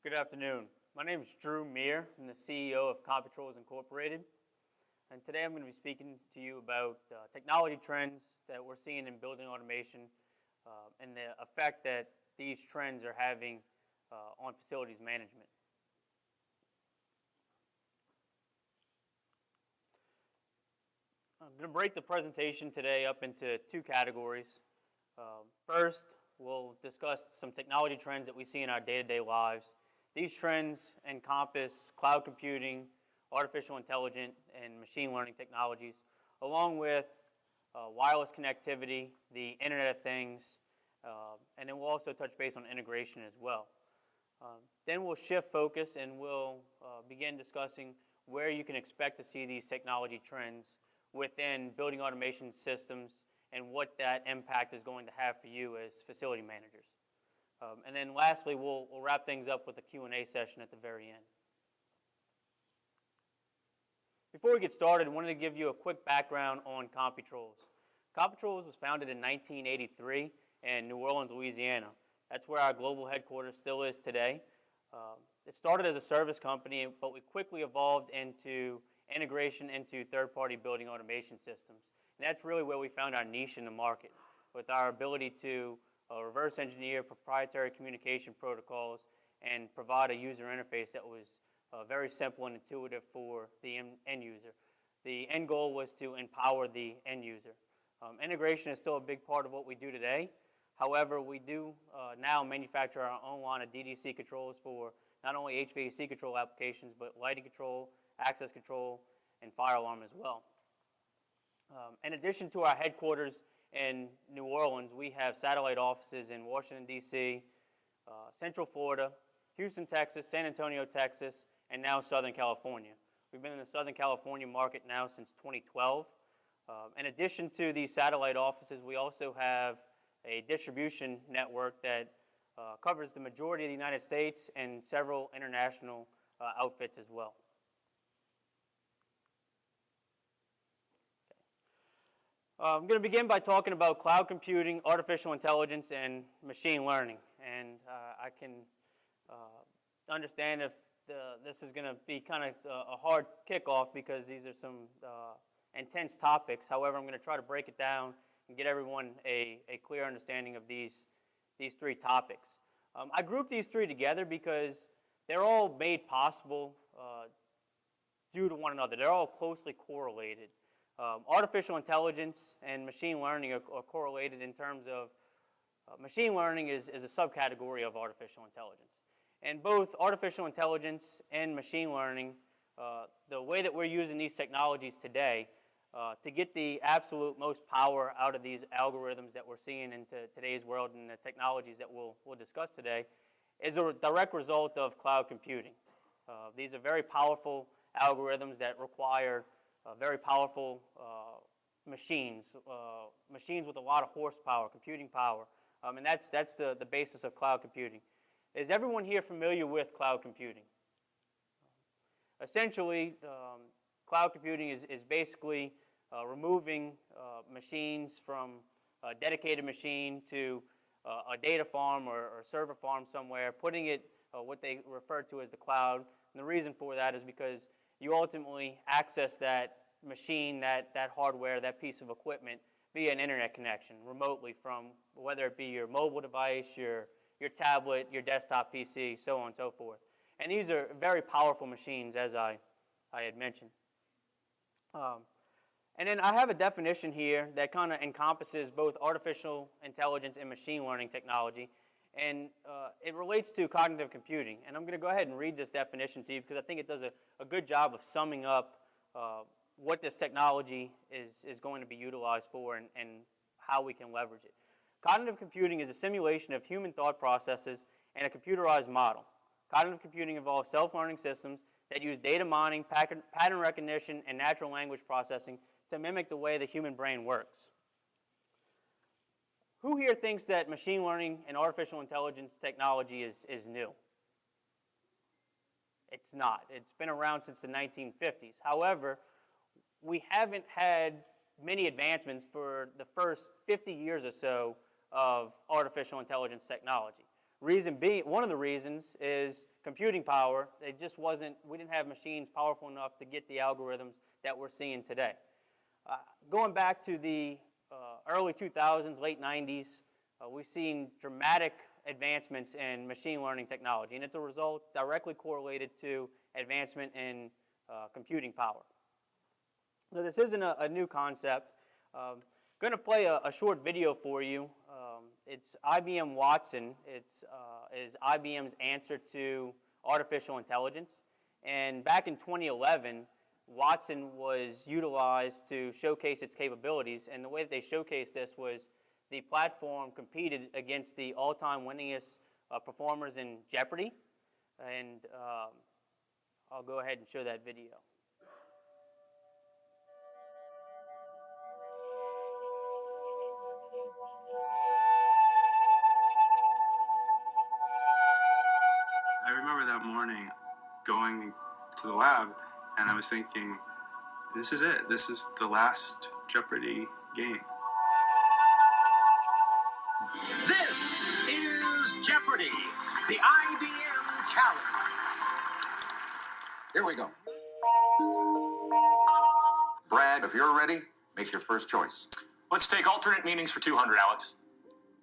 Good afternoon. My name is Mire. I'm the CEO of Computrols Incorporated. And today I'm going to be speaking to you about technology trends that we're seeing in building automation and the effect that these trends are having on facilities management. I'm going to break the presentation today up into two categories. First, we'll discuss some technology trends that we see in our day-to-day lives. These trends encompass cloud computing, artificial intelligence, and machine learning technologies, along with wireless connectivity, the Internet of Things, and then we'll also touch base on integration as well. Then we'll shift focus and we'll begin discussing where you can expect to see these technology trends within building automation systems and what that impact is going to have for you as facility managers. And then lastly, we'll wrap things up with a Q&A session at the very end. Before we get started, I wanted to give you a quick background on Computrols. Computrols was founded in 1983 in New Orleans, Louisiana. That's where our global headquarters still is today. It started as a service company, but we quickly evolved into integration into third-party building automation systems. And that's really where we found our niche in the market, with our ability to reverse engineer proprietary communication protocols and provide a user interface that was very simple and intuitive for the end user. The end goal was to empower the end user. Integration is still a big part of what we do today. However, we do now manufacture our own line of DDC controls for not only HVAC control applications, but lighting control, access control, and fire alarm as well. In addition to our headquarters in New Orleans, we have satellite offices in Washington, D.C., Central Florida, Houston, Texas, San Antonio, Texas, and now Southern California. We've been in the Southern California market now since 2012. In addition to these satellite offices, we also have a distribution network that covers the majority of the United States and several international outfits as well. I'm going to begin by talking about cloud computing, artificial intelligence, and machine learning. And I can understand if this is going to be kind of a hard kickoff because these are some intense topics. However, I'm going to try to break it down and get everyone a clear understanding of these three topics. I grouped these three together because they're all made possible due to one another. They're all closely correlated. Artificial intelligence and machine learning are correlated in terms of machine learning is a subcategory of artificial intelligence. And both artificial intelligence and machine learning, the way that we're using these technologies today to get the absolute most power out of these algorithms that we're seeing in today's world and the technologies that we'll discuss today is a direct result of cloud computing. These are very powerful algorithms that require very powerful machines with a lot of horsepower, computing power, and that's the basis of cloud computing. Is everyone here familiar with cloud computing? Essentially, cloud computing is basically removing machines from a dedicated machine to a data farm or server farm somewhere, putting it what they refer to as the cloud. And the reason for that is because you ultimately access that machine, that hardware, that piece of equipment via an internet connection remotely from whether it be your mobile device, your tablet, your desktop PC, so on and so forth. And these are very powerful machines, as I had mentioned. And then I have a definition here that kind of encompasses both artificial intelligence and machine learning technology. And it relates to cognitive computing. And I'm going to go ahead and read this definition to you because I think it does a good job of summing up what this technology is going to be utilized for and how we can leverage it. Cognitive computing is a simulation of human thought processes and a computerized model. Cognitive computing involves self-learning systems that use data mining, pattern recognition, and natural language processing to mimic the way the human brain works. Who here thinks that machine learning and artificial intelligence technology is new? It's not. It's been around since the 1950s. However, we haven't had many advancements for the first 50 years or so of artificial intelligence technology. Reason being, one of the reasons is computing power. We didn't have machines powerful enough to get the algorithms that we're seeing today. Going back to the early 2000s, late 90s, we've seen dramatic advancements in machine learning technology, and it's a result directly correlated to advancement in computing power. So this isn't a new concept. Going to play a short video for you. It's IBM Watson. Is IBM's answer to artificial intelligence. And back in 2011, Watson was utilized to showcase its capabilities. And the way that they showcased this was the platform competed against the all-time winningest performers in Jeopardy. And I'll go ahead and show that video. I remember that morning going to the lab, and I was thinking, this is it. This is the last Jeopardy game. This is Jeopardy, the IBM Challenge. Here we go. Brad, if you're ready, make your first choice. Let's take alternate meanings for 200, Alex.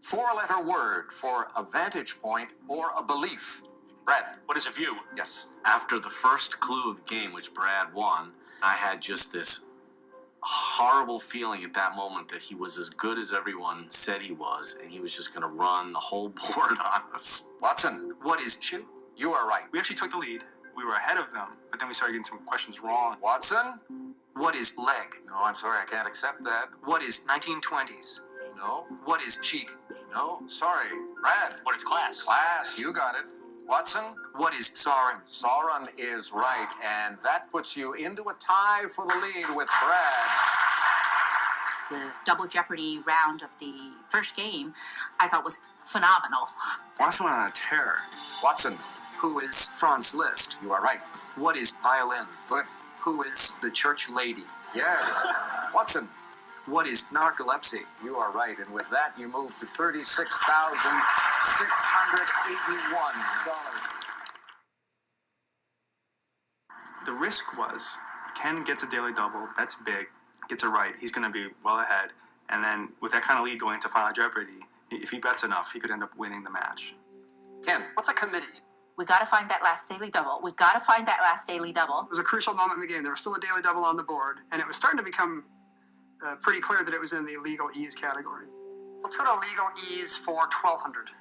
Four-letter word for a vantage point or a belief. Brad. What is a view? Yes. After the first clue of the game, which Brad won, I had just this horrible feeling at that moment that he was as good as everyone said he was, and he was just going to run the whole board on us. Watson. What is shoe? You are right. We actually took the lead. We were ahead of them, but then we started getting some questions wrong. Watson. What is leg? No, I'm sorry, I can't accept that. What is 1920s? No. What is cheek? No, sorry. Brad. What is class? Class, you got it. Watson. What is Sauron? Sauron is right, and that puts you into a tie for the lead with Brad. The Double Jeopardy round of the first game, I thought was phenomenal. Watson went on a tear. Watson. Who is Franz Liszt? You are right. What is violin? Good. Who is the church lady? Yes. Watson. What is narcolepsy? You are right, and with that, you move to $36,681. The risk was, if Ken gets a daily double, that's big, gets it right, he's going to be well ahead. And then with that kind of lead going to Final Jeopardy, if he bets enough, he could end up winning the match. Ken. What's a committee? We got to find that last daily double. We got to find that last daily double. It was a crucial moment in the game. There was still a daily double on the board, and it was starting to become pretty clear that it was in the legal ease category. Let's go to legal ease for 1200.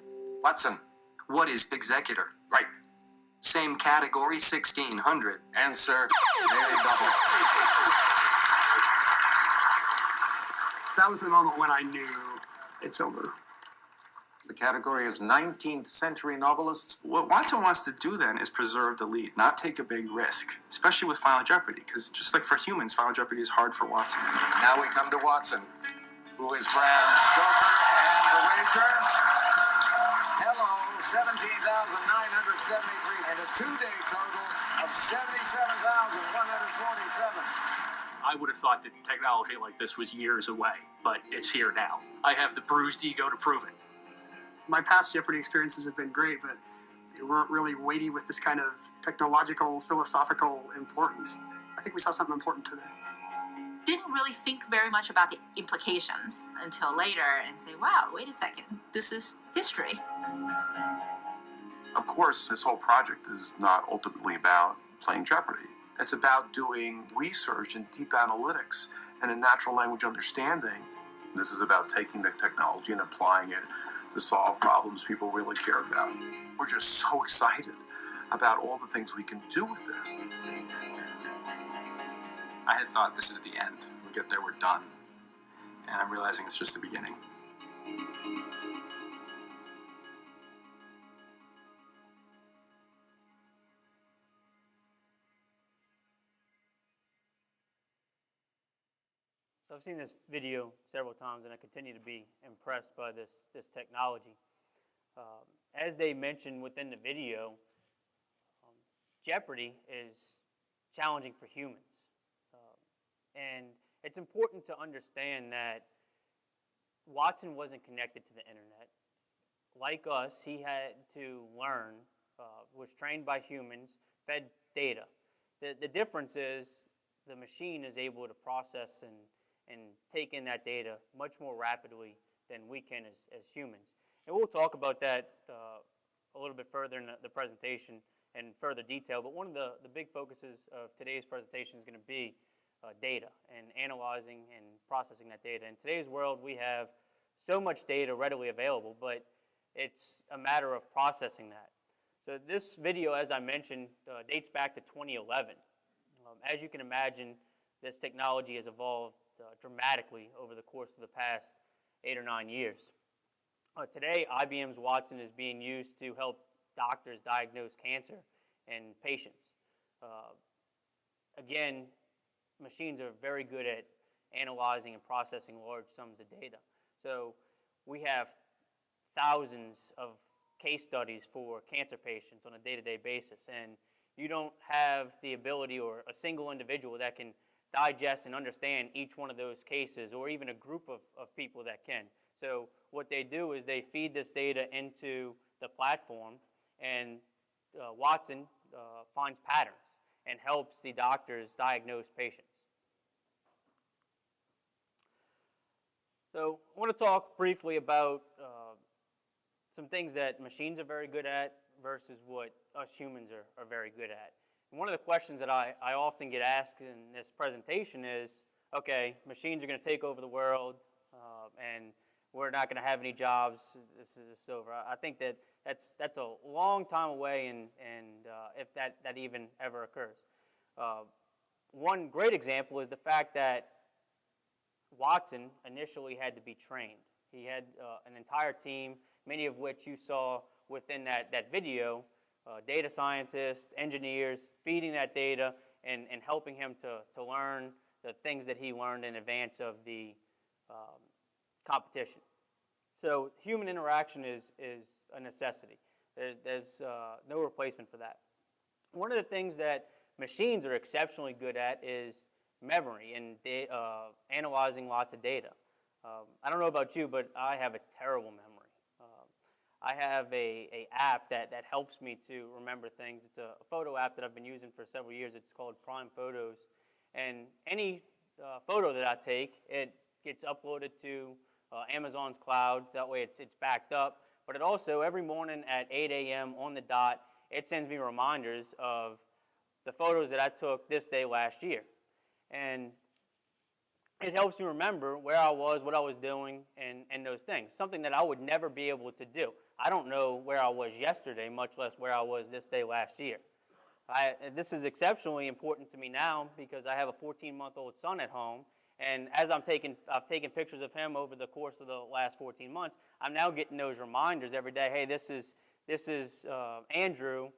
Watson. What is executor? Right. Same category, 1600. Answer. Daily double. That was the moment when I knew it's over. The category is 19th century novelists. What Watson wants to do then is preserve the lead, not take a big risk, especially with Final Jeopardy, because just like for humans, Final Jeopardy is hard for Watson. Now we come to Watson, who is Brad's stoker and the wager. Hello, 17,973 and a two-day total of 77,147. I would have thought that technology like this was years away, but it's here now. I have the bruised ego to prove it. My past Jeopardy experiences have been great, but they weren't really weighty with this kind of technological, philosophical importance. I think we saw something important today. Didn't really think very much about the implications until later and say, wow, wait a second, this is history. Of course, this whole project is not ultimately about playing Jeopardy. It's about doing research and deep analytics and a natural language understanding. This is about taking the technology and applying it to solve problems people really care about. We're just so excited about all the things we can do with this. I had thought this is the end. We get there, we're done. And I'm realizing it's just the beginning. So I've seen this video several times, and I continue to be impressed by this technology. As they mentioned within the video, Jeopardy is challenging for humans. And it's important to understand that Watson wasn't connected to the internet like us, he had to learn, was trained by humans, fed data. The difference is the machine is able to process and take in that data much more rapidly than we can as humans. And we'll talk about that a little bit further in the presentation in further detail, but one of the big focuses of today's presentation is going to be data and analyzing and processing that data. In today's world, we have so much data readily available, but it's a matter of processing that. So this video, as I mentioned, dates back to 2011. As you can imagine, this technology has evolved dramatically over the course of the past 8 or 9 years. Today, IBM's Watson is being used to help doctors diagnose cancer in patients. Again, machines are very good at analyzing and processing large sums of data. So we have thousands of case studies for cancer patients on a day-to-day basis, and you don't have the ability or a single individual that can digest and understand each one of those cases, or even a group of people that can. So what they do is they feed this data into the platform, and Watson finds patterns and helps the doctors diagnose patients. So I want to talk briefly about some things that machines are very good at versus what us humans are very good at. And one of the questions that I often get asked in this presentation is, okay, machines are going to take over the world, and we're not going to have any jobs. This is over. I think that's a long time away, and if that even ever occurs. One great example is the fact that Watson initially had to be trained. He had an entire team, many of which you saw within that video, data scientists, engineers, feeding that data and helping him to learn the things that he learned in advance of the competition. So human interaction is a necessity. There's no replacement for that. One of the things that machines are exceptionally good at is memory and analyzing lots of data. I don't know about you, but I have a terrible memory. I have a app that helps me to remember things. It's a photo app that I've been using for several years. It's called Prime Photos. And any photo that I take, it gets uploaded to Amazon's cloud. That way it's backed up. But it also, every morning at 8 a.m. on the dot, it sends me reminders of the photos that I took this day last year. And it helps me remember where I was, what I was doing, and those things. Something that I would never be able to do. I don't know where I was yesterday, much less where I was this day last year. This is exceptionally important to me now because I have a 14-month-old son at home, and as I've taken pictures of him over the course of the last 14 months, I'm now getting those reminders every day. Hey, this is Andrew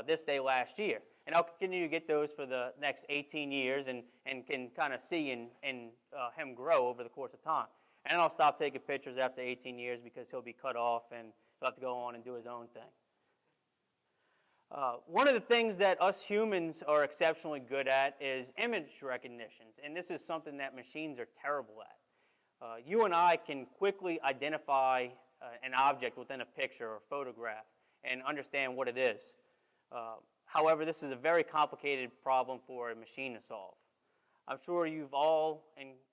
this day last year. And I'll continue to get those for the next 18 years and can kind of see him grow over the course of time. And I'll stop taking pictures after 18 years because he'll be cut off and he'll have to go on and do his own thing. One of the things that us humans are exceptionally good at is image recognitions. And this is something that machines are terrible at. You and I can quickly identify an object within a picture or photograph and understand what it is. However, this is a very complicated problem for a machine to solve. I'm sure you've all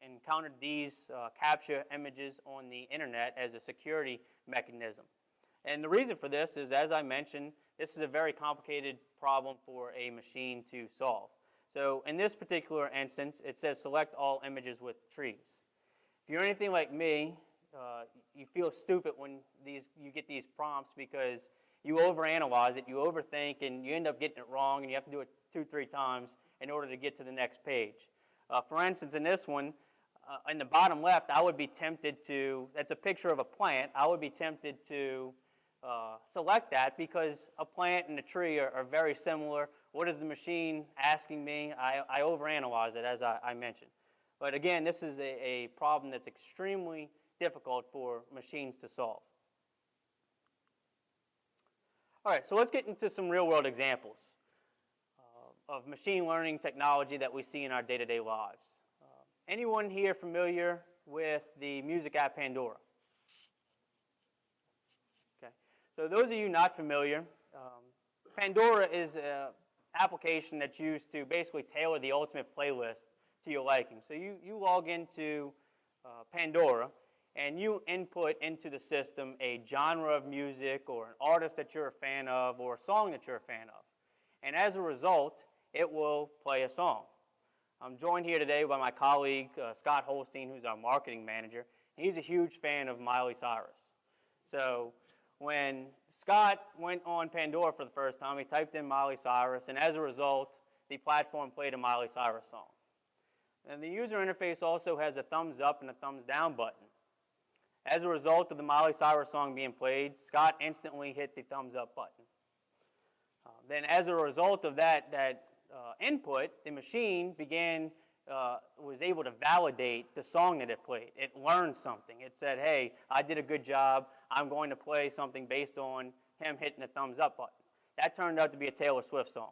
encountered these capture images on the internet as a security mechanism. And the reason for this is, as I mentioned, this is a very complicated problem for a machine to solve. So in this particular instance, it says select all images with trees. If you're anything like me, you feel stupid when you get these prompts because you overanalyze it, you overthink, and you end up getting it wrong, and you have to do it 2-3 times in order to get to the next page. For instance, in this one, in the bottom left, I would be tempted to, that's a picture of a plant, I would be tempted to select that because a plant and a tree are very similar. What is the machine asking me? I overanalyze it, as I mentioned. But again, this is a problem that's extremely difficult for machines to solve. All right, so let's get into some real-world examples of machine learning technology that we see in our day-to-day lives. Anyone here familiar with the music app Pandora? Okay. So those of you not familiar, Pandora is an application that's used to basically tailor the ultimate playlist to your liking. So you log into Pandora and you input into the system a genre of music or an artist that you're a fan of or a song that you're a fan of. And as a result, it will play a song. I'm joined here today by my colleague, Scott Holstein, who's our marketing manager. He's a huge fan of Miley Cyrus. So when Scott went on Pandora for the first time, he typed in Miley Cyrus, and as a result, the platform played a Miley Cyrus song. And the user interface also has a thumbs up and a thumbs down button. As a result of the Miley Cyrus song being played, Scott instantly hit the thumbs up button. Then as a result of that input, the machine was able to validate the song that it played. It learned something. It said, hey, I did a good job. I'm going to play something based on him hitting the thumbs up button. That turned out to be a Taylor Swift song.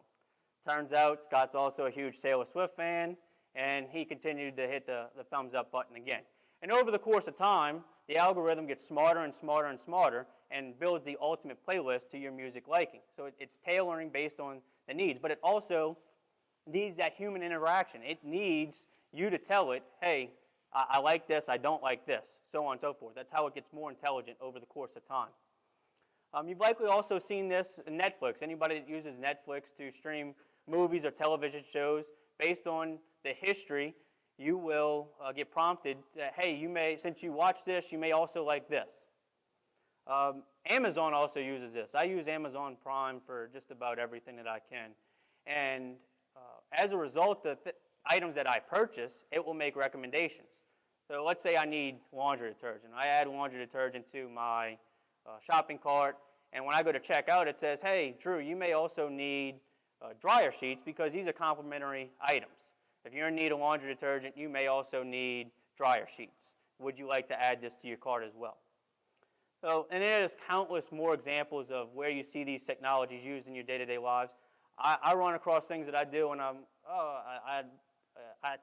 Turns out Scott's also a huge Taylor Swift fan, and he continued to hit the thumbs up button again. And over the course of time, the algorithm gets smarter and smarter and smarter and builds the ultimate playlist to your music liking. So it's tailoring based on the needs, but it also needs that human interaction. It needs you to tell it, hey, I like this, I don't like this, so on and so forth. That's how it gets more intelligent over the course of time. You've likely also seen this in Netflix. Anybody that uses Netflix to stream movies or television shows, based on the history, you will get prompted, hey, since you watch this, you may also like this. Amazon also uses this. I use Amazon Prime for just about everything that I can. And as a result of the items that I purchase, it will make recommendations. So let's say I need laundry detergent. I add laundry detergent to my shopping cart, and when I go to checkout, it says, hey, Drew, you may also need dryer sheets because these are complementary items. If you're in need of laundry detergent, you may also need dryer sheets. Would you like to add this to your cart as well? So, and there's countless more examples of where you see these technologies used in your day-to-day lives. I run across things that I do, and I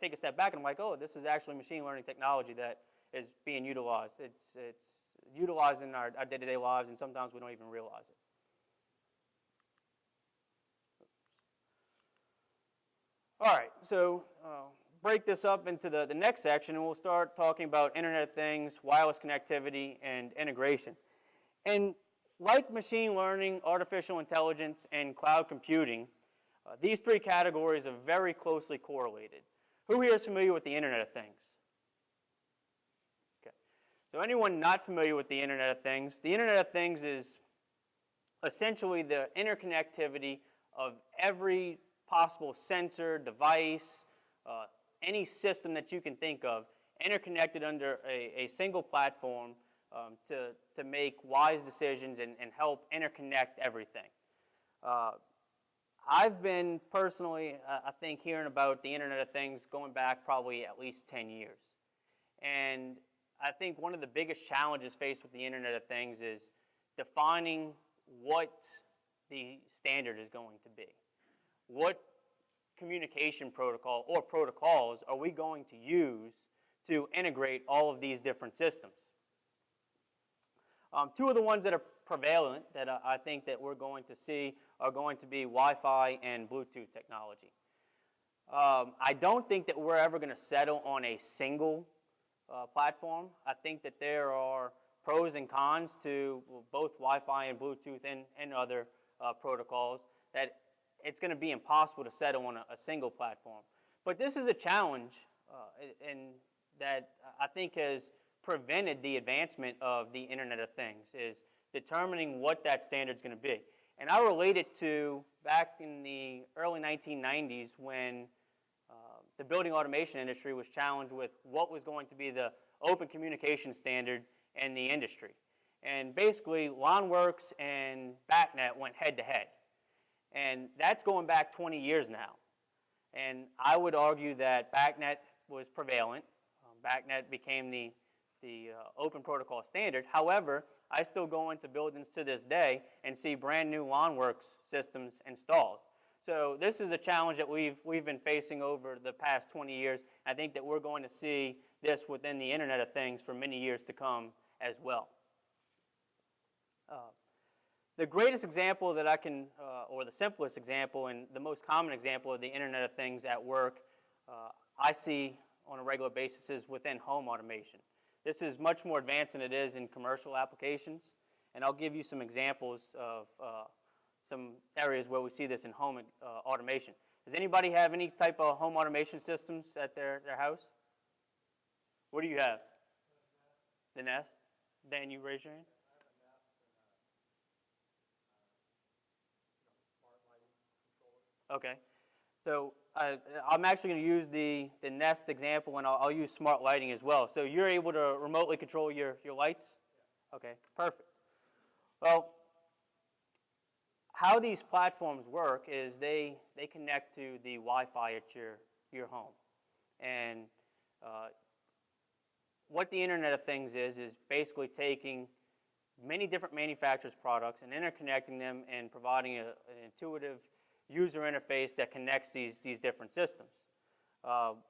take a step back, and I'm like, oh, this is actually machine learning technology that is being utilized. It's utilized in our day-to-day lives, and sometimes we don't even realize it. All right, so break this up into the next section, and we'll start talking about Internet of Things, wireless connectivity, and integration. And like machine learning, artificial intelligence, and cloud computing, these three categories are very closely correlated. Who here is familiar with the Internet of Things? Okay. So anyone not familiar with the Internet of Things, the Internet of Things is essentially the interconnectivity of every possible sensor, device, any system that you can think of, interconnected under a single platform to make wise decisions and help interconnect everything. I've been personally, I think, hearing about the Internet of Things going back probably at least 10 years. And I think one of the biggest challenges faced with the Internet of Things is defining what the standard is going to be. What communication protocol or protocols are we going to use to integrate all of these different systems? Two of the ones that are prevalent that I think that we're going to see are going to be Wi-Fi and Bluetooth technology. I don't think that we're ever going to settle on a single platform. I think that there are pros and cons to both Wi-Fi and Bluetooth and other protocols, that it's going to be impossible to settle on a single platform. But this is a challenge and that I think has prevented the advancement of the Internet of Things, is determining what that standard is going to be. And I relate it to back in the early 1990s when the building automation industry was challenged with what was going to be the open communication standard in the industry. And basically, LawnWorks and BACnet went head-to-head. And that's going back 20 years now. And I would argue that BACnet was prevalent. BACnet became the open protocol standard. However, I still go into buildings to this day and see brand new LawnWorks systems installed. So this is a challenge that we've been facing over the past 20 years. I think that we're going to see this within the Internet of Things for many years to come as well. The greatest example that I can, or the simplest example and the most common example of the Internet of Things at work I see on a regular basis is within home automation. This is much more advanced than it is in commercial applications, and I'll give you some examples of some areas where we see this in home automation. Does anybody have any type of home automation systems at their house? What do you have? The Nest? Dan, you raise your hand? Okay. So I'm actually going to use the Nest example, and I'll use smart lighting as well. So you're able to remotely control your lights? Okay, perfect. Well, how these platforms work is they connect to the Wi-Fi at your home. And what the Internet of Things is basically taking many different manufacturers' products and interconnecting them and providing an intuitive user interface that connects these different systems.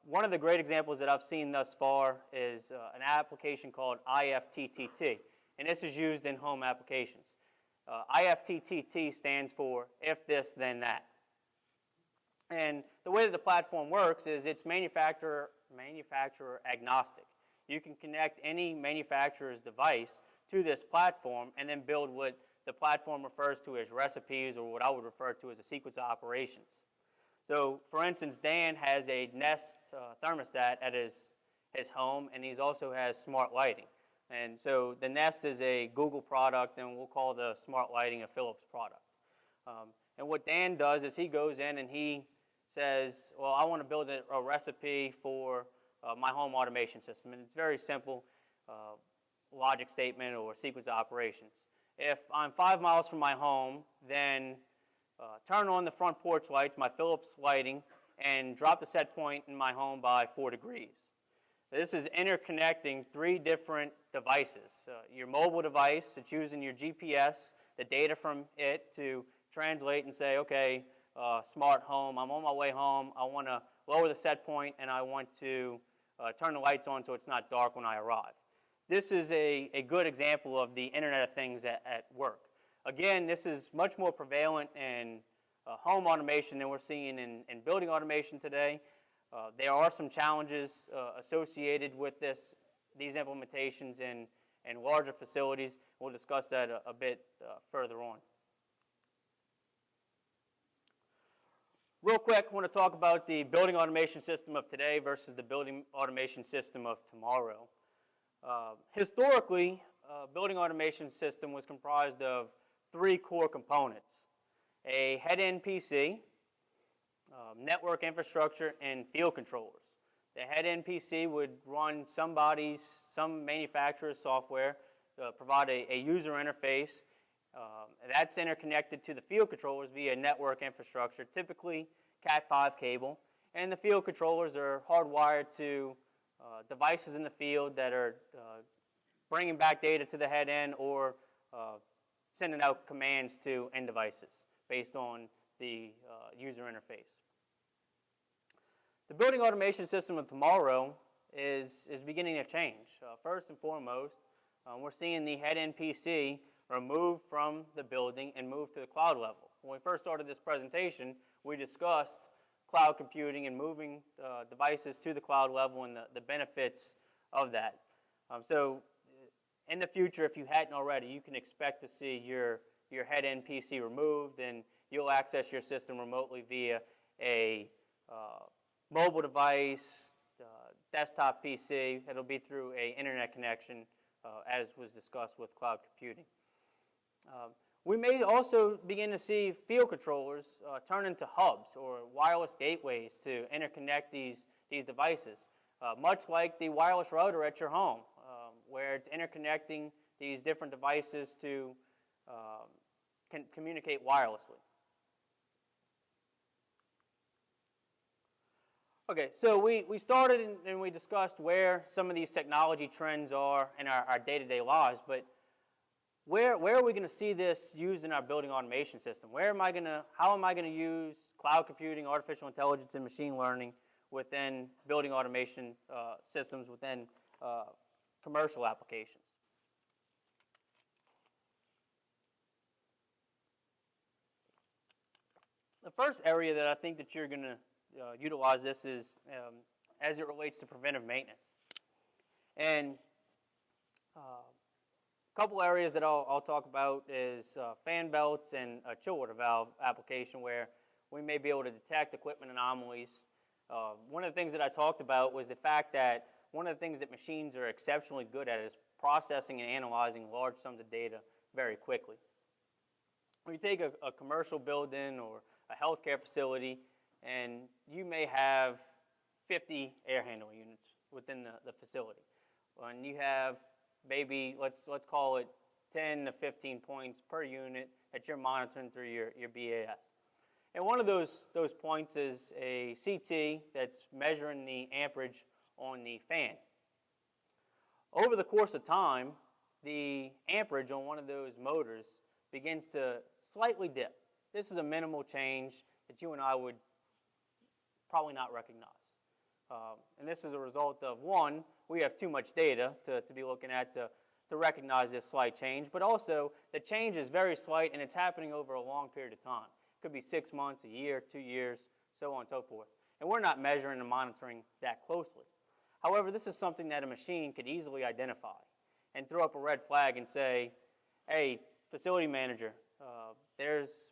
One of the great examples that I've seen thus far is an application called IFTTT, and this is used in home applications. IFTTT stands for if this, then that. And the way that the platform works is it's manufacturer agnostic. You can connect any manufacturer's device to this platform and then build what the platform refers to as recipes, or what I would refer to as a sequence of operations. So, for instance, Dan has a Nest thermostat at his home, and he also has smart lighting. And so the Nest is a Google product, and we'll call the smart lighting a Philips product. And what Dan does is he goes in and he says, well, I want to build a recipe for my home automation system. And it's very simple logic statement or sequence of operations. If I'm 5 miles from my home, then turn on the front porch lights, my Philips lighting, and drop the set point in my home by 4 degrees. This is interconnecting 3 different devices. Your mobile device, it's using your GPS, the data from it to translate and say, okay, smart home, I'm on my way home, I want to lower the set point, and I want to turn the lights on so it's not dark when I arrive. This is a good example of the Internet of Things at work. Again, this is much more prevalent in home automation than we're seeing in building automation today. There are some challenges associated with these implementations in larger facilities. We'll discuss that a bit further on. Real quick, I want to talk about the building automation system of today versus the building automation system of tomorrow. Historically, building automation system was comprised of 3 core components: a head-end PC, network infrastructure, and field controllers. The head-end PC would run some manufacturer's software, provide a user interface. That's interconnected to the field controllers via network infrastructure, typically Cat5 cable. And the field controllers are hardwired to devices in the field that are bringing back data to the head end or sending out commands to end devices based on the user interface. The building automation system of tomorrow is beginning to change. First and foremost, we're seeing the head-end PC removed from the building and moved to the cloud level. When we first started this presentation, we discussed cloud computing and moving devices to the cloud level and the benefits of that. So in the future, if you hadn't already, you can expect to see your head-end PC removed, and you'll access your system remotely via a mobile device, desktop PC. It'll be through an internet connection, as was discussed with cloud computing. We may also begin to see field controllers turn into hubs or wireless gateways to interconnect these devices, much like the wireless router at your home, where it's interconnecting these different devices to communicate wirelessly. Okay, so we started and we discussed where some of these technology trends are in our day-to-day lives, but where are we going to see this used in our building automation system? How am I going to use cloud computing, artificial intelligence, and machine learning within building automation systems within commercial applications? first area that I think that you're going to utilize this is as it relates to preventive maintenance. And a couple areas that I'll talk about is fan belts and a chill water valve application where we may be able to detect equipment anomalies. One of the things that I talked about was the fact that one of the things that machines are exceptionally good at is processing and analyzing large sums of data very quickly. When you take a commercial building or a healthcare facility, and you may have 50 air handling units within the facility, and you have maybe, let's call it 10 to 15 points per unit that you're monitoring through your BAS. And one of those points is a CT that's measuring the amperage on the fan. Over the course of time, the amperage on one of those motors begins to slightly dip. This is a minimal change that you and I would probably not recognize. And this is a result of, one, we have too much data to be looking at to recognize this slight change, but also the change is very slight and it's happening over a long period of time. It could be 6 months, a year, 2 years, so on and so forth. And we're not measuring and monitoring that closely. However, this is something that a machine could easily identify and throw up a red flag and say, hey, facility manager,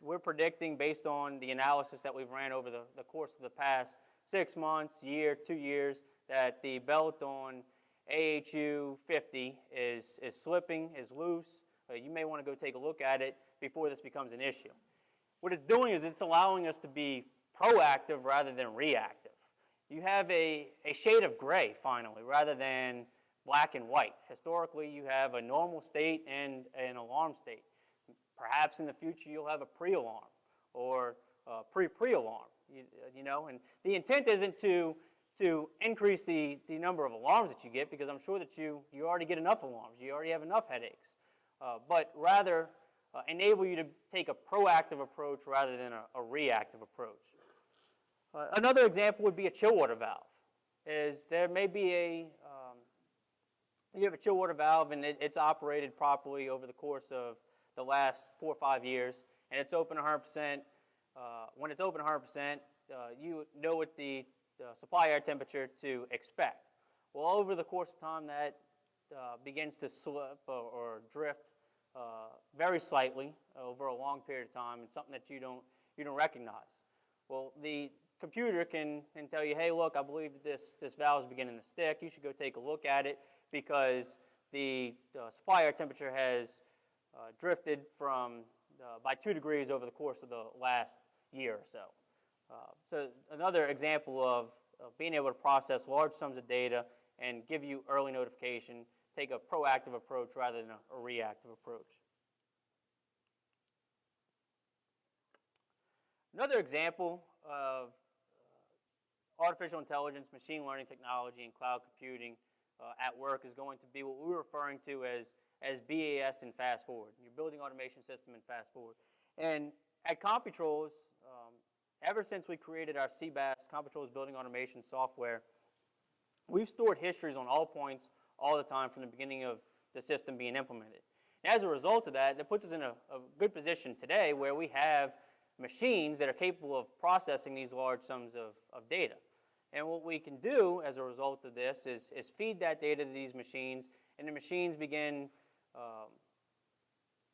we're predicting based on the analysis that we've ran over the course of the past 6 months, year, 2 years, that the belt on AHU 50 is slipping, is loose. You may want to go take a look at it before this becomes an issue. What it's doing is it's allowing us to be proactive rather than reactive. You have a shade of gray, finally, rather than black and white. Historically, you have a normal state and an alarm state. Perhaps in the future, you'll have a pre-alarm or pre-alarm. You know, and the intent isn't to increase the number of alarms that you get, because I'm sure that you already get enough alarms. You already have enough headaches. But rather enable you to take a proactive approach rather than a reactive approach. Another example would be a chill water valve. There may be you have a chill water valve and it's operated properly over the course of the last 4 or 5 years, and it's open 100%. When it's open 100%, you know what the supply air temperature to expect. Well, over the course of time, that begins to slip or drift very slightly over a long period of time, and something that you don't recognize. Well, the computer can tell you, hey, look, I believe that this valve is beginning to stick. You should go take a look at it because the supply air temperature has drifted by 2 degrees over the course of the last year or so. So another example of being able to process large sums of data and give you early notification, take a proactive approach rather than a reactive approach. Another example of artificial intelligence, machine learning technology, and cloud computing at work is going to be what we're referring to as BAS and fast forward, your building automation system and fast forward. And at Computrols, ever since we created our CBAS, Computrols Building Automation Software, we've stored histories on all points all the time from the beginning of the system being implemented. And as a result of that, that puts us in a good position today where we have machines that are capable of processing these large sums of data. And what we can do as a result of this is feed that data to these machines, and the machines begin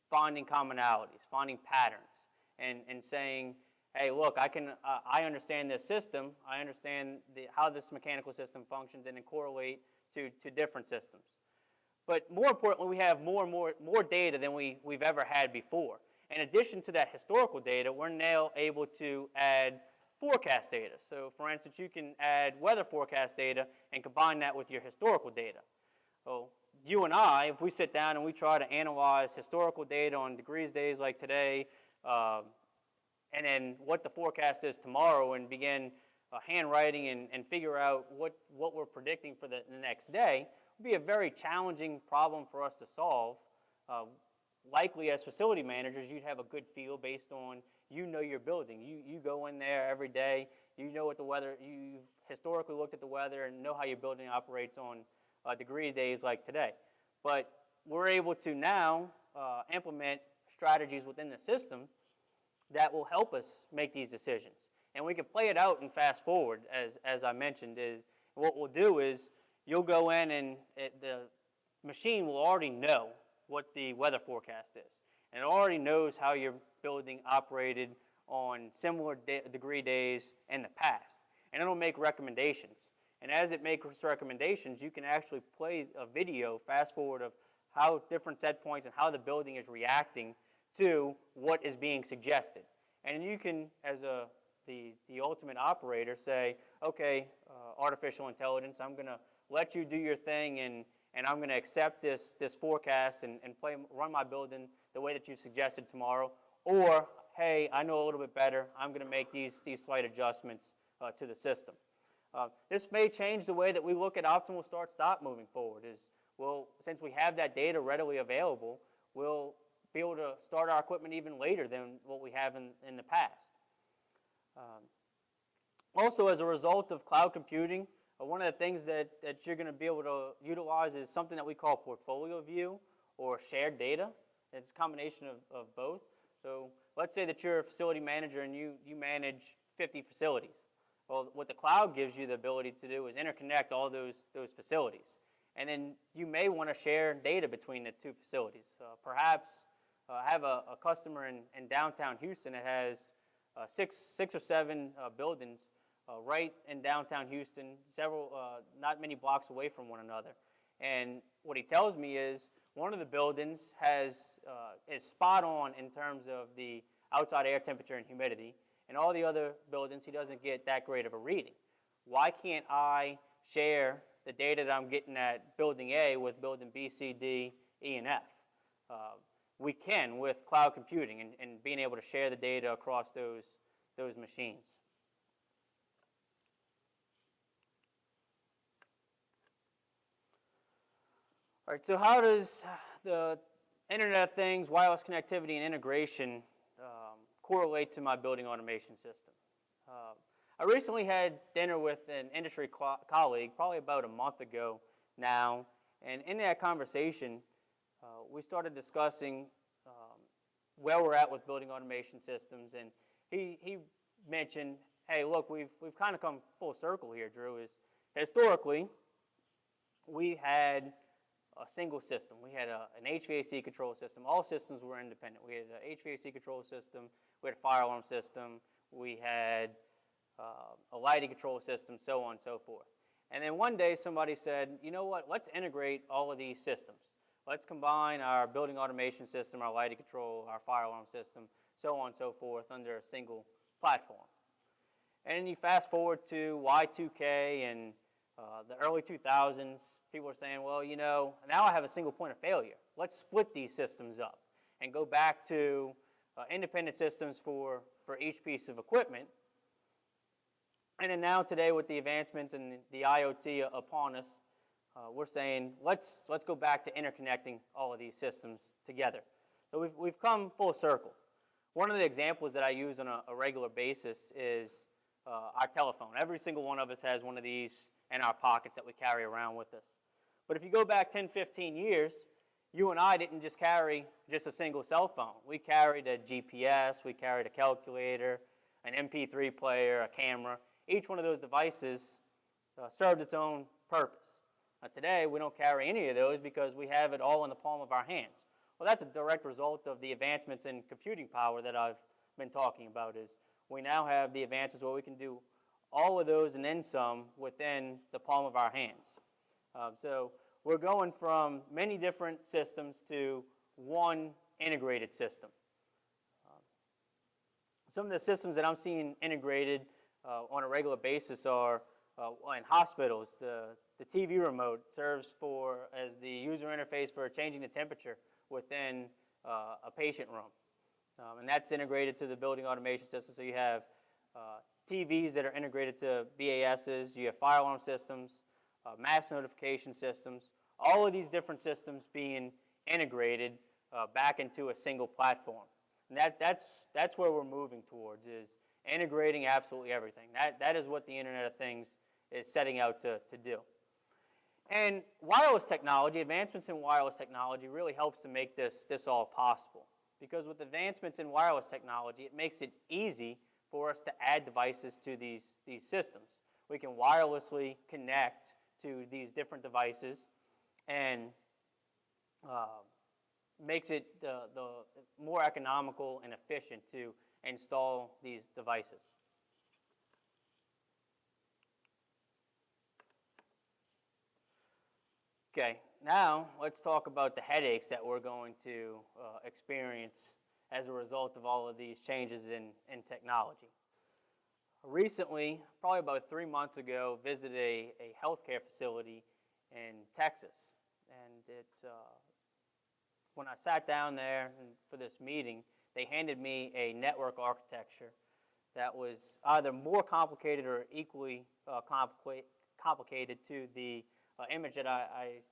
finding commonalities, finding patterns, and saying, hey, look, I understand this system. I understand how this mechanical system functions, and then correlate to different systems. But more importantly, we have more and more data than we've ever had before. In addition to that historical data, we're now able to add forecast data. So, for instance, you can add weather forecast data and combine that with your historical data. So, you and I, if we sit down and we try to analyze historical data on degrees days like today, and then what the forecast is tomorrow, and begin handwriting and figure out what we're predicting for the next day, would be a very challenging problem for us to solve. Likely as facility managers, you'd have a good feel based on your building. You go in there every day, you know what the weather, you've historically looked at the weather and know how your building operates on degree days like today. But we're able to now implement strategies within the system that will help us make these decisions. And we can play it out and fast forward, as I mentioned. Is what we'll do is you'll go in and the machine will already know what the weather forecast is. And it already knows how your building operated on similar degree days in the past. And it'll make recommendations. And as it makes recommendations, you can actually play a video, fast forward, of how different set points and how the building is reacting to what is being suggested. And you can, as the ultimate operator, say, okay, artificial intelligence, I'm going to let you do your thing, and I'm going to accept this forecast and run my building the way that you suggested tomorrow. Or, hey, I know a little bit better. I'm going to make these slight adjustments to the system. This may change the way that we look at optimal start-stop moving forward. Well, since we have that data readily available, we'll be able to start our equipment even later than what we have in the past. Also, as a result of cloud computing, one of the things that you're going to be able to utilize is something that we call portfolio view or shared data. It's a combination of both. So let's say that you're a facility manager and you manage 50 facilities. Well, what the cloud gives you the ability to do is interconnect all those facilities. And then you may want to share data between the two facilities. Perhaps have a customer in downtown Houston that has six or seven buildings right in downtown Houston, several, not many blocks away from one another. And what he tells me is one of the buildings is spot on in terms of the outside air temperature and humidity, and all the other buildings he doesn't get that great of a reading. Why can't I share the data that I'm getting at building A with building B, C, D, E, and F? We can with cloud computing and being able to share the data across those machines. All right, so how does the Internet of Things, wireless connectivity, and integration correlate to my building automation system? I recently had dinner with an industry colleague, probably about a month ago now, and in that conversation, we started discussing where we're at with building automation systems, and he mentioned, hey, look, we've kind of come full circle here, Drew. Is historically we had a single system. We had an HVAC control system. All systems were independent. We had an HVAC control system. We had a fire alarm system. We had a lighting control system, so on and so forth. And then one day somebody said, you know what, let's integrate all of these systems. Let's combine our building automation system, our lighting control, our fire alarm system, so on and so forth under a single platform. And then you fast forward to Y2K and the early 2000s, people are saying, well, you know, now I have a single point of failure. Let's split these systems up and go back to independent systems for each piece of equipment. And then now today with the advancements and the IoT upon us, we're saying let's go back to interconnecting all of these systems together. So we've come full circle. One of the examples that I use on a regular basis is our telephone. Every single one of us has one of these in our pockets that we carry around with us. But if you go back 10, 15 years, you and I didn't just carry just a single cell phone. We carried a GPS, we carried a calculator, an MP3 player, a camera. Each one of those devices served its own purpose. Today, we don't carry any of those because we have it all in the palm of our hands. Well, that's a direct result of the advancements in computing power that I've been talking about. Is we now have the advances where we can do all of those and then some within the palm of our hands. So we're going from many different systems to one integrated system. Some of the systems that I'm seeing integrated on a regular basis are in hospitals. The TV remote serves as the user interface for changing the temperature within a patient room. And that's integrated to the building automation system. So you have TVs that are integrated to BASs, you have fire alarm systems, mass notification systems, all of these different systems being integrated back into a single platform. And that's where we're moving towards, is integrating absolutely everything. That is what the Internet of Things is setting out to do. And wireless technology, advancements in wireless technology really helps to make this all possible. because with advancements in wireless technology, it makes it easy for us to add devices to these systems. We can wirelessly connect to these different devices, and makes it the more economical and efficient to install these devices. Okay, now let's talk about the headaches that we're going to experience as a result of all of these changes in technology. Recently, probably about 3 months ago, visited a healthcare facility in Texas. And it's when I sat down there for this meeting, they handed me a network architecture that was either more complicated or equally complicated to the image that I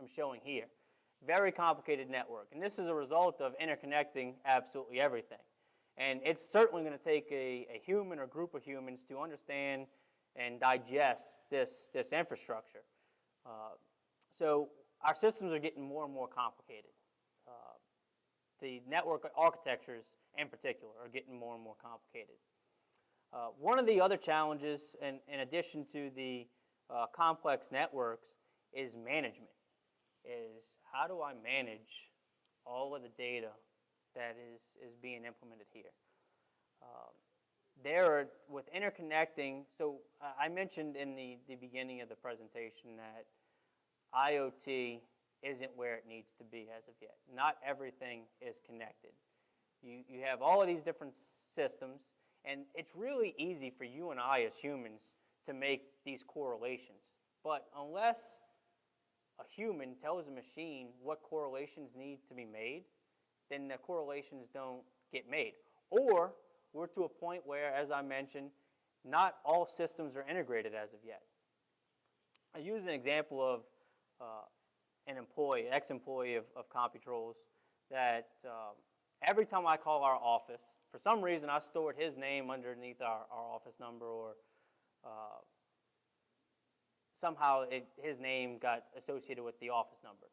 am showing here. Very complicated network. And this is a result of interconnecting absolutely everything. And it's certainly going to take a human or group of humans to understand and digest this infrastructure. So our systems are getting more and more complicated. The network architectures in particular are getting more and more complicated. One of the other challenges, in addition to the complex networks, is management. Is how do I manage all of the data that is being implemented here? With interconnecting, so I mentioned in the beginning of the presentation that IoT isn't where it needs to be as of yet. Not everything is connected. You have all of these different systems, and it's really easy for you and I as humans to make these correlations. But unless a human tells a machine what correlations need to be made, then the correlations don't get made. Or we're to a point where, as I mentioned, not all systems are integrated as of yet. I use an example of an ex-employee of Computrols, that every time I call our office, for some reason I stored his name underneath our office number, or somehow his name got associated with the office number.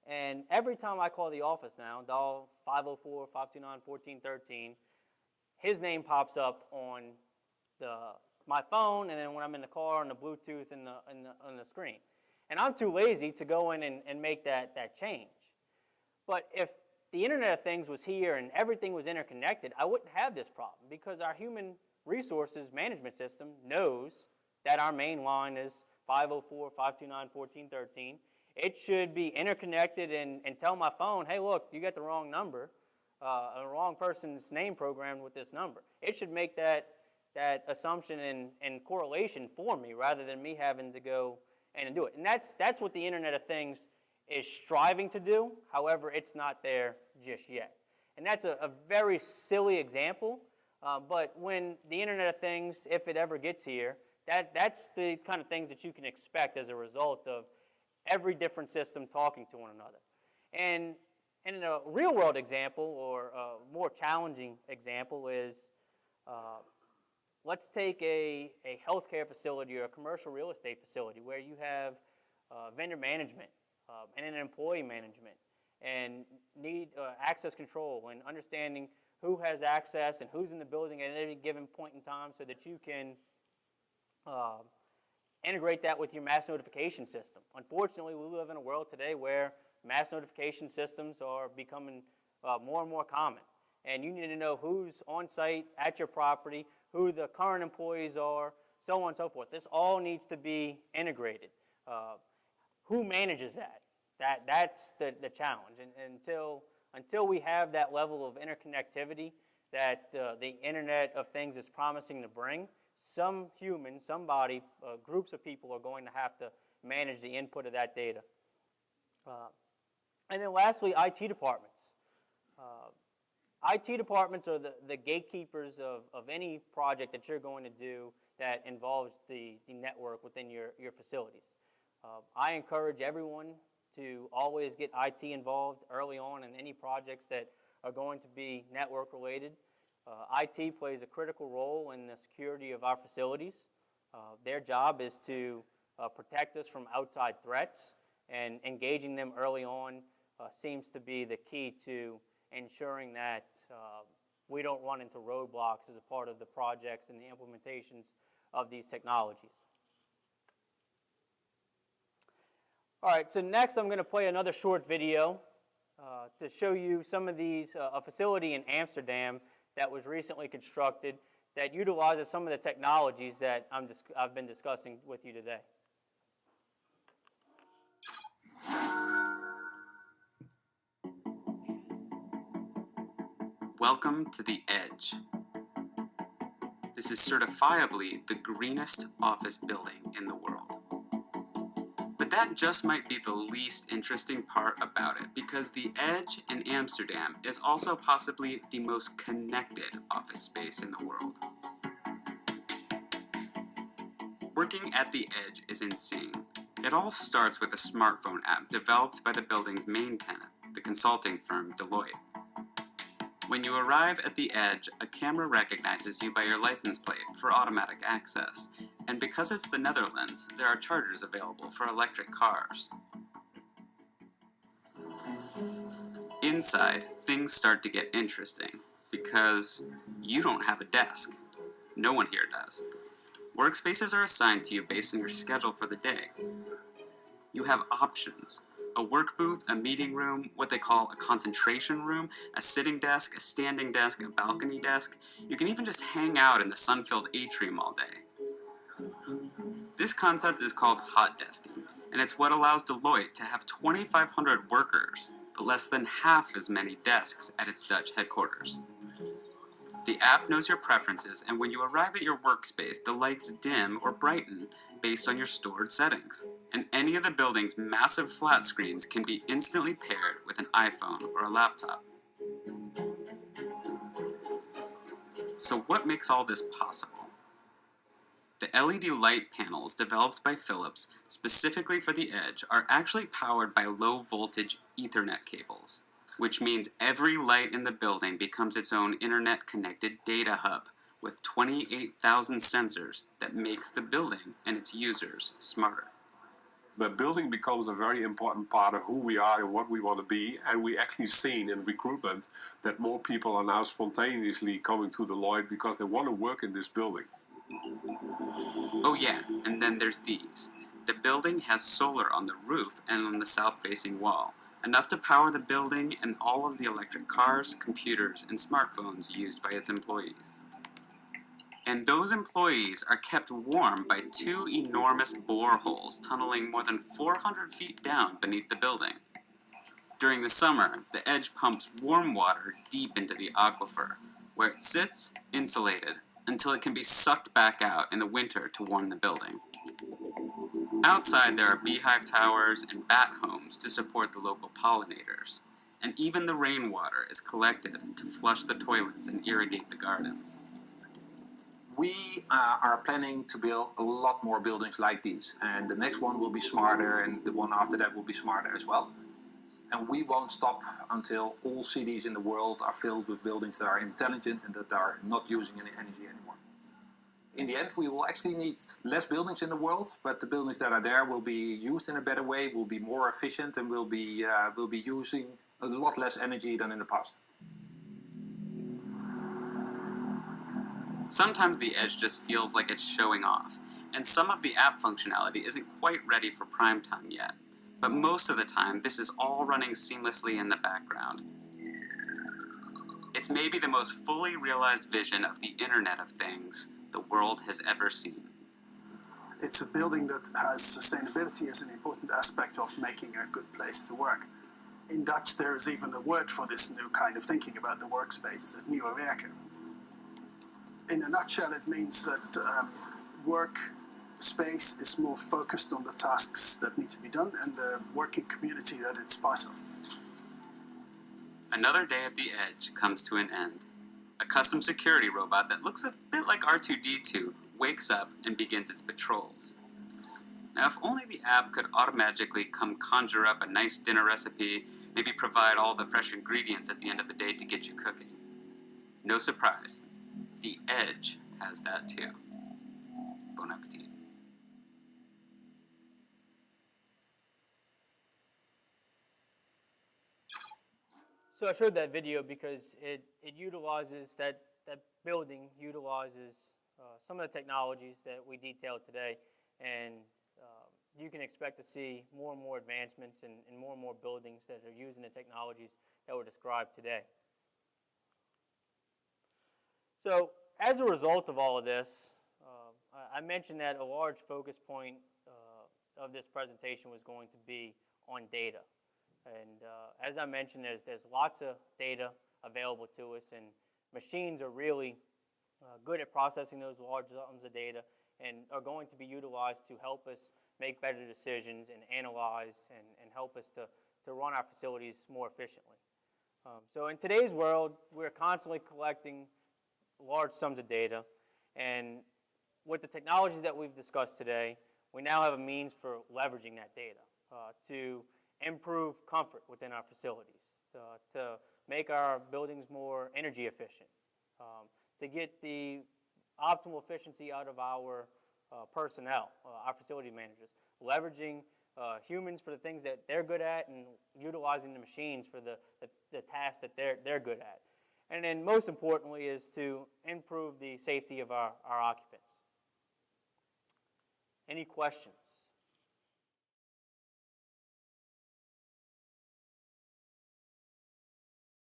And every time I call the office now, dial 504-529-1413, his name pops up on my phone, and then when I'm in the car, on the Bluetooth and on the screen. And I'm too lazy to go in and make that change. But if the Internet of Things was here and everything was interconnected, I wouldn't have this problem, because our human resources management system knows that our main line is 504-529-1413. It should be interconnected and tell my phone, hey, look, you got the wrong number, a wrong person's name programmed with this number. It should make that assumption and correlation for me, rather than me having to go and do it. And that's what the Internet of Things is striving to do. However, it's not there just yet. And that's a very silly example, but when the Internet of Things, if it ever gets here, that's the kind of things that you can expect as a result of every different system talking to one another. And in a real-world example, or a more challenging example, is let's take a healthcare facility or a commercial real estate facility where you have vendor management and an employee management, and need access control and understanding who has access and who's in the building at any given point in time, so that you can integrate that with your mass notification system. Unfortunately, we live in a world today where mass notification systems are becoming more and more common. And you need to know who's on site at your property, who the current employees are, so on and so forth. This all needs to be integrated. Who manages that? That's the challenge. And until we have that level of interconnectivity that the Internet of Things is promising to bring, some human, somebody, groups of people are going to have to manage the input of that data. And then lastly, IT departments. IT departments are the gatekeepers of any project that you're going to do that involves the network within your facilities. I encourage everyone to always get IT involved early on in any projects that are going to be network related. IT plays a critical role in the security of our facilities. Their job is to protect us from outside threats, and engaging them early on seems to be the key to ensuring that we don't run into roadblocks as a part of the projects and the implementations of these technologies. All right, so next I'm going to play another short video to show you some of these, a facility in Amsterdam that was recently constructed that utilizes some of the technologies that I've been discussing with you today. Welcome to the Edge. This is certifiably the greenest office building in the world. But that just might be the least interesting part about it, because the Edge in Amsterdam is also possibly the most connected office space in the world. Working at the Edge is insane. It all starts with a smartphone app developed by the building's main tenant, the consulting firm Deloitte. When you arrive at the Edge, a camera recognizes you by your license plate for automatic access, and because it's the Netherlands, there are chargers available for electric cars. Inside, things start to get interesting, because you don't have a desk. No one here does. Workspaces are assigned to you based on your schedule for the day. You have options. A work booth, a meeting room, what they call a concentration room, a sitting desk, a standing desk, a balcony desk. You can even just hang out in the sun-filled atrium all day. This concept is called hot desking, and it's what allows Deloitte to have 2,500 workers, but less than half as many desks at its Dutch headquarters. The app knows your preferences, and when you arrive at your workspace, the lights dim or brighten based on your stored settings. And any of the building's massive flat screens can be instantly paired with an iPhone or a laptop. So what makes all this possible? The LED light panels developed by Philips specifically for the Edge are actually powered by low-voltage Ethernet cables, which means every light in the building becomes its own internet-connected data hub with 28,000 sensors that makes the building and its users smarter. The building becomes a very important part of who we are and what we want to be, and we actually seen in recruitment that more people are now spontaneously coming to Deloitte because they want to work in this building. Oh yeah, and then there's these. The building has solar on the roof and on the south-facing wall, enough to power the building and all of the electric cars, computers, and smartphones used by its employees. And those employees are kept warm by two enormous boreholes tunneling more than 400 feet down beneath the building. During the summer, the Edge pumps warm water deep into the aquifer, where it sits, insulated, until it can be sucked back out in the winter to warm the building. Outside, there are beehive towers and bat homes to support the local pollinators, and even the rainwater is collected to flush the toilets and irrigate the gardens. We are planning to build a lot more buildings like these, and the next one will be smarter, and the one after that will be smarter as well. And we won't stop until all cities in the world are filled with buildings that are intelligent and that are not using any energy anymore. In the end, we will actually need less buildings in the world, but the buildings that are there will be used in a better way, will be more efficient, and will be using a lot less energy than in the past. Sometimes the Edge just feels like it's showing off, and some of the app functionality isn't quite ready for prime time yet. But most of the time, this is all running seamlessly in the background. It's maybe the most fully realized vision of the Internet of Things the world has ever seen. It's a building that has sustainability as an important aspect of making a good place to work. In Dutch, there is even a word for this new kind of thinking about the workspace, het nieuwe werken. In a nutshell, it means that work space is more focused on the tasks that need to be done and the working community that it's part of. Another day at the Edge comes to an end. A custom security robot that looks a bit like R2-D2 wakes up and begins its patrols. Now, if only the app could automatically come conjure up a nice dinner recipe, maybe provide all the fresh ingredients at the end of the day to get you cooking. No surprise, the Edge has that too. Bon appetit. So I showed that video because it utilizes, that building utilizes some of the technologies that we detailed today, and you can expect to see more and more advancements and more buildings that are using the technologies that were described today. So as a result of all of this, I mentioned that a large focus point of this presentation was going to be on data. And as I mentioned, there's lots of data available to us, and machines are really good at processing those large sums of data and are going to be utilized to help us make better decisions and analyze and help us to run our facilities more efficiently. So in today's world, we're constantly collecting large sums of data, and with the technologies that we've discussed today, we now have a means for leveraging that data to improve comfort within our facilities, to make our buildings more energy efficient, to get the optimal efficiency out of our personnel, our facility managers, leveraging humans for the things that they're good at and utilizing the machines for the tasks that they're good at. And then most importantly is to improve the safety of our occupants. Any questions?